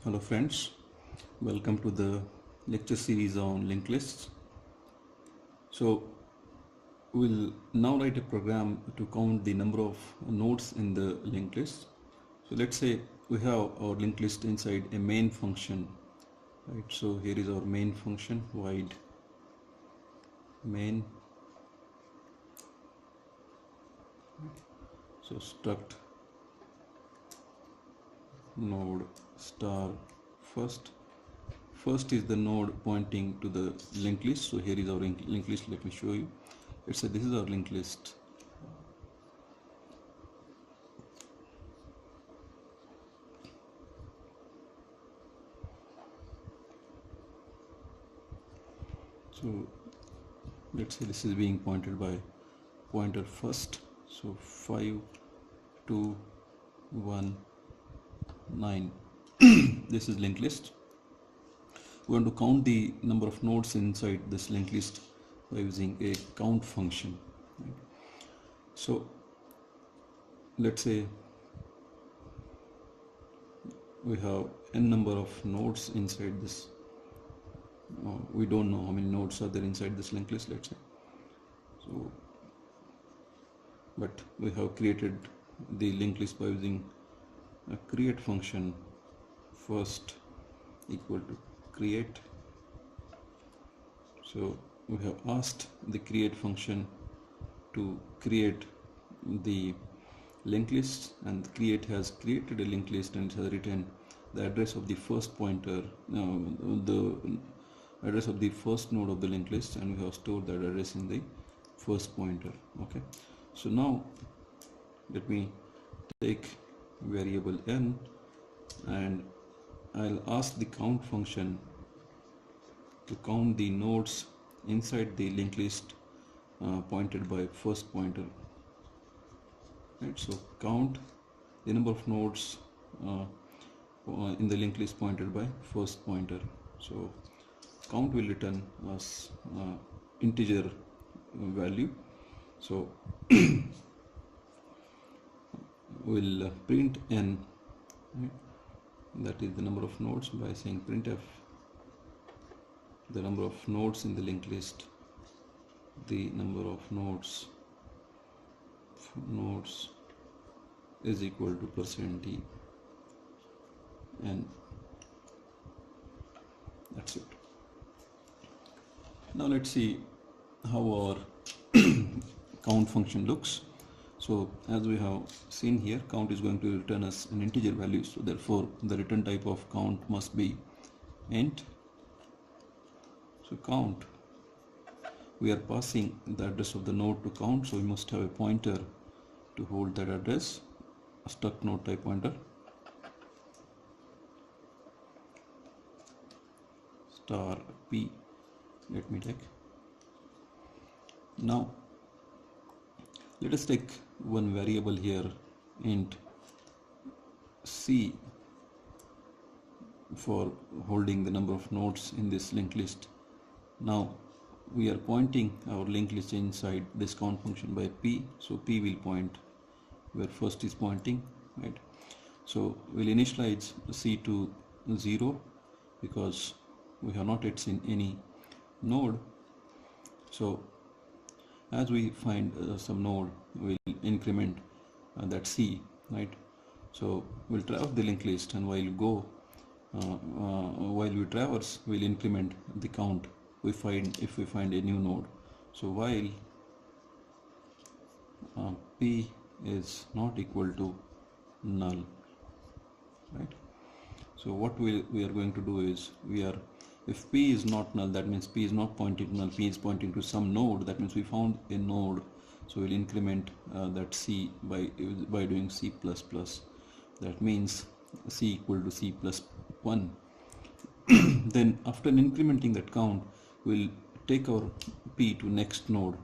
Hello friends, welcome to the lecture series on linked lists. So we'll now write a program to count the number of nodes in the linked list. So let's say we have our linked list inside a main function, right? So here is our main function, void main. So struct node star first. First is the node pointing to the linked list. So here is our linked list. Let me show you. Let's say this is our linked list. So let's say this is being pointed by pointer first. So 5 2 1 9. This is linked list. We want to count the number of nodes inside this linked list by using a count function, right? So let's say we have n number of nodes inside this. We don't know how many nodes are there inside this linked list, let's say. So but we have created the linked list by using a create function. First equal to create. So we have asked the create function to create the linked list, and create has created a linked list and it has written the address of the first pointer, the address of the first node of the linked list, and we have stored that address in the first pointer. Okay, so now let me take variable n and I'll ask the count function to count the nodes inside the linked list pointed by first pointer, right? So count the number of nodes in the linked list pointed by first pointer. So count will return as integer value. So we'll print n, right? That is the number of nodes, by saying printf the number of nodes in the linked list, the number of nodes is equal to %t, and that's it. Now let's see how our count function looks. So as we have seen here, count is going to return us an integer value, so therefore the return type of count must be int. So count, we are passing the address of the node to count, so we must have a pointer to hold that address, a struct node type pointer, star p. Let me take. Now let us take one variable here, int c, for holding the number of nodes in this linked list. Now we are pointing our linked list inside this count function by p, so p will point where first is pointing, right? So we'll initialize c to 0 because we have not yet seen any node. So as we find some node, we'll increment that c, right? So we'll traverse the linked list, and while we traverse, we'll increment the count if we find a new node. So while p is not equal to null, right? So what we are going to do is, if p is not null, that means p is not pointing to null, p is pointing to some node, that means we found a node. So we'll increment that c by doing c++. That means c equal to c plus 1. Then after incrementing that count, we'll take our p to next node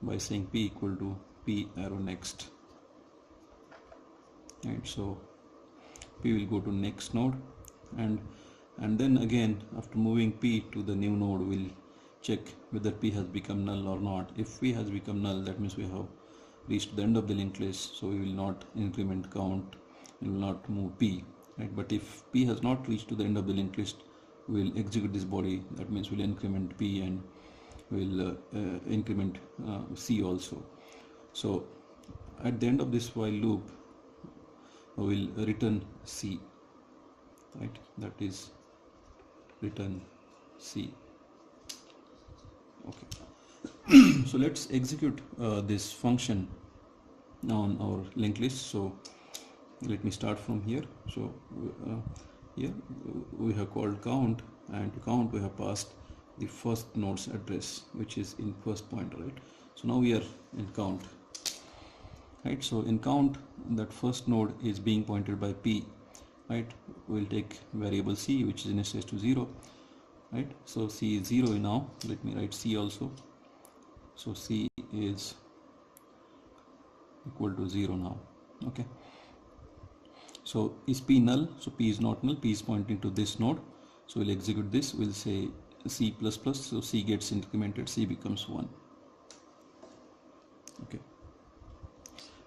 by saying p equal to p arrow next, right? So p will go to next node, and then again after moving p to the new node, we'll check whether p has become null or not. If p has become null, that means we have reached the end of the linked list, so we will not increment count, we will not move p. right? But if P has not reached to the end of the linked list, we'll execute this body. That means we'll increment P and we'll increment C also. So at the end of this while loop, we'll return C, right? That is return C. Okay. So let's execute this function on our linked list. So let me start from here. So here we have called count, and to count we have passed the first node's address, which is in first pointer, right? So now we are in count, right? So in count, that first node is being pointed by P, right? We'll take variable C, which is initialized to 0, right? So C is 0 now. Let me write C also. So C is equal to 0 now. Okay. So is P null? So P is not null. P is pointing to this node. So we'll execute this. We'll say C++. So C gets incremented. C becomes 1. Okay.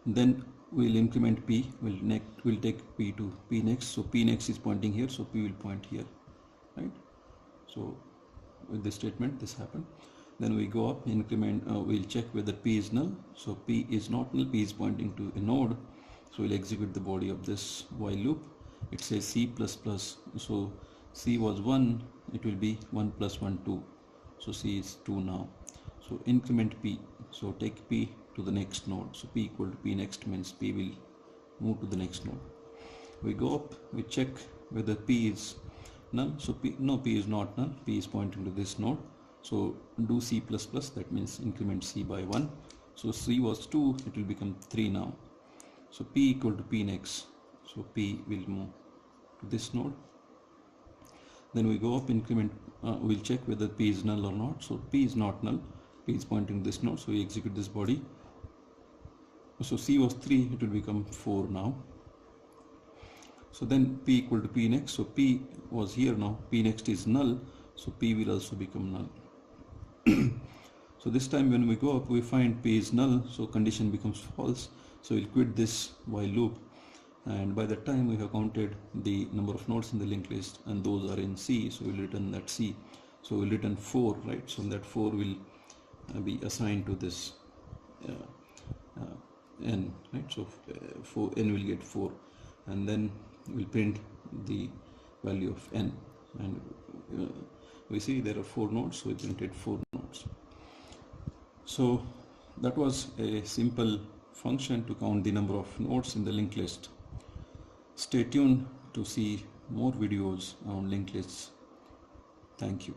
Then we'll increment P. We'll take P to P next. So P next is pointing here. So P will point here, right? So with this statement, this happened. Then we go up, increment. We'll check whether P is null. So P is not null. P is pointing to a node. So we'll execute the body of this while loop. It says C++. So C was 1. It will be 1 plus 1, 2. So C is 2 now. So increment P. So take P to the next node. So P equal to P next means P will move to the next node. We go up. We check whether P is null. So P is not null. P is pointing to this node. So do C++. That means increment C by 1. So C was 2. It will become 3 now. So P equal to P next. So P will move to this node. Then we go up, increment, we'll check whether P is null or not. So P is not null. P is pointing to this node. So we execute this body. So C was 3, it will become 4 now. So then P equal to P next. So P was here now. P next is null. So P will also become null. So this time when we go up, we find P is null. So condition becomes false. So we'll quit this while loop, and by that time we have counted the number of nodes in the linked list, and those are in C. So we'll return that C. So we'll return 4, right? So that 4 will be assigned to this n, right? So for n will get 4, and then we'll print the value of n, and we see there are 4 nodes, so we printed 4 nodes. So that was a simple function to count the number of nodes in the linked list. Stay tuned to see more videos on linked lists. Thank you.